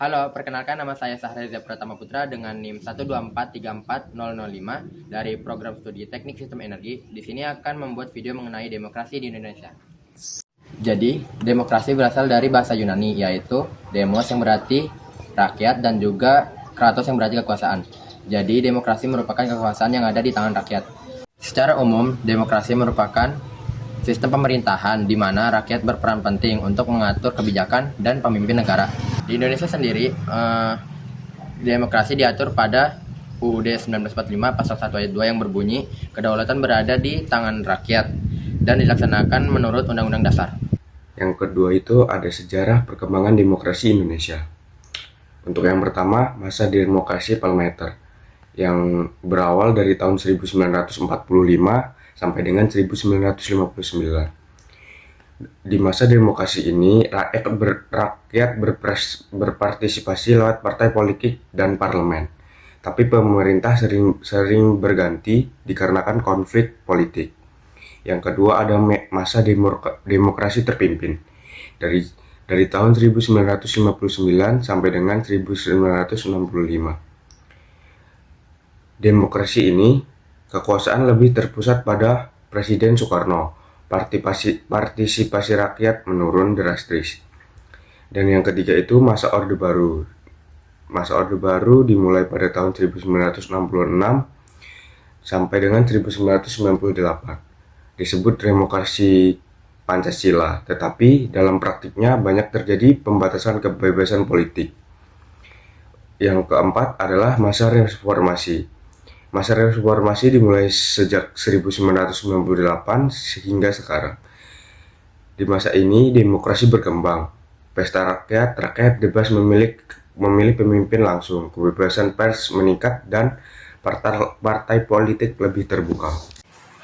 Halo, perkenalkan nama saya Sahreza Pratama Putra dengan NIM 124344005 dari program studi Teknik Sistem Energi. Di sini akan membuat video mengenai demokrasi di Indonesia. Jadi, demokrasi berasal dari bahasa Yunani, yaitu demos yang berarti rakyat dan juga kratos yang berarti kekuasaan. Jadi, demokrasi merupakan kekuasaan yang ada di tangan rakyat. Secara umum, demokrasi merupakan sistem pemerintahan di mana rakyat berperan penting untuk mengatur kebijakan dan pemimpin negara. Di Indonesia sendiri, demokrasi diatur pada UUD 1945 pasal 1 ayat 2 yang berbunyi, kedaulatan berada di tangan rakyat dan dilaksanakan menurut Undang-Undang Dasar. Yang kedua itu ada sejarah perkembangan demokrasi Indonesia. Untuk yang pertama, masa demokrasi parlementer yang berawal dari tahun 1945 sampai dengan 1959. Di masa demokrasi ini, rakyat berpartisipasi lewat partai politik dan parlemen. Tapi pemerintah sering berganti dikarenakan konflik politik. Yang kedua ada masa demokrasi terpimpin dari tahun 1959 sampai dengan 1965. Demokrasi ini kekuasaan lebih terpusat pada Presiden Soekarno. Partisipasi rakyat menurun drastis. Dan yang ketiga itu masa Orde Baru. Masa Orde Baru dimulai pada tahun 1966 sampai dengan 1998. Disebut demokrasi Pancasila, tetapi dalam praktiknya banyak terjadi pembatasan kebebasan politik. Yang keempat adalah masa reformasi. Masa reformasi dimulai sejak 1998 hingga sekarang. Di masa ini demokrasi berkembang. Pesta rakyat bebas memilih pemimpin langsung, kebebasan pers meningkat dan partai politik lebih terbuka.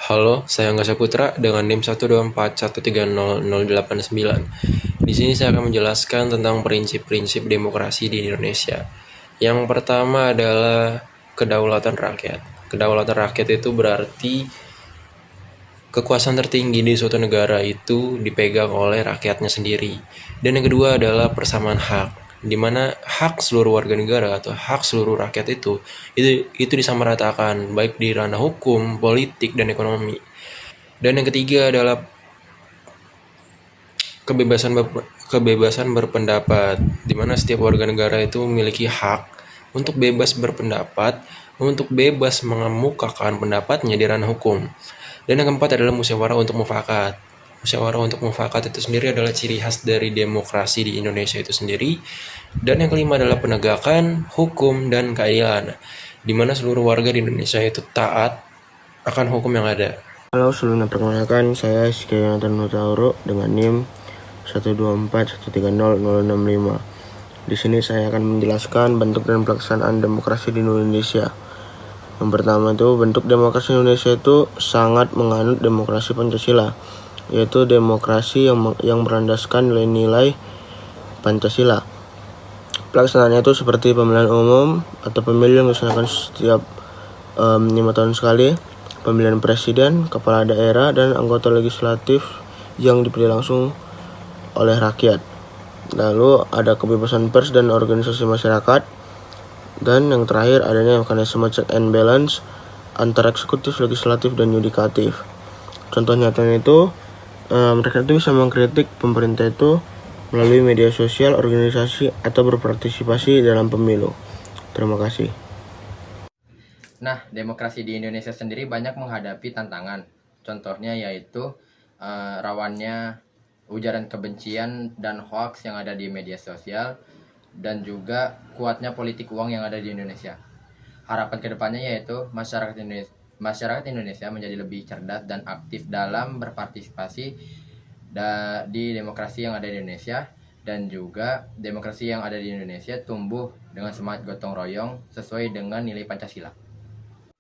Halo, saya Angga Saputra dengan NIM 124130089. Di sini saya akan menjelaskan tentang prinsip-prinsip demokrasi di Indonesia. Yang pertama adalah kedaulatan rakyat. Kedaulatan rakyat itu berarti kekuasaan tertinggi di suatu negara itu dipegang oleh rakyatnya sendiri. Dan yang kedua adalah persamaan hak, di mana hak seluruh warga negara atau hak seluruh rakyat itu disamaratakan baik di ranah hukum, politik, dan ekonomi. Dan yang ketiga adalah kebebasan berpendapat, di mana setiap warga negara itu memiliki hak untuk bebas berpendapat, untuk bebas mengemukakan pendapatnya di ranah hukum. Dan yang keempat adalah musyawarah untuk mufakat. Musyawarah untuk mufakat itu sendiri adalah ciri khas dari demokrasi di Indonesia itu sendiri. Dan yang kelima adalah penegakan hukum dan keadilan, di mana seluruh warga di Indonesia itu taat akan hukum yang ada. Halo, sebelumnya perkenalkan saya Rizky Yonatan Nutauro dengan NIM 124130065. Di sini saya akan menjelaskan bentuk dan pelaksanaan demokrasi di Indonesia. Yang pertama itu bentuk demokrasi Indonesia itu sangat menganut demokrasi Pancasila, yaitu demokrasi yang berlandaskan nilai-nilai Pancasila. Pelaksanaannya itu seperti pemilihan umum atau pemilu yang dilaksanakan setiap 5 tahun sekali, pemilihan presiden, kepala daerah, dan anggota legislatif yang dipilih langsung oleh rakyat. Lalu ada kebebasan pers dan organisasi masyarakat. Dan yang terakhir adanya mekanisme check and balance antara eksekutif, legislatif, dan yudikatif. Contoh nyatanya itu mereka itu bisa mengkritik pemerintah itu melalui media sosial, organisasi, atau berpartisipasi dalam pemilu. Terima kasih. Nah, demokrasi di Indonesia sendiri banyak menghadapi tantangan. Contohnya yaitu rawannya ujaran kebencian dan hoaks yang ada di media sosial, dan juga kuatnya politik uang yang ada di Indonesia. Harapan kedepannya yaitu masyarakat Indonesia menjadi lebih cerdas dan aktif dalam berpartisipasi di demokrasi yang ada di Indonesia, dan juga demokrasi yang ada di Indonesia tumbuh dengan semangat gotong royong sesuai dengan nilai Pancasila.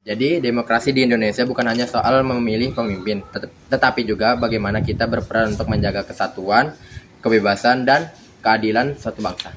Jadi demokrasi di Indonesia bukan hanya soal memilih pemimpin, tetapi juga bagaimana kita berperan untuk menjaga kesatuan, kebebasan, dan keadilan suatu bangsa.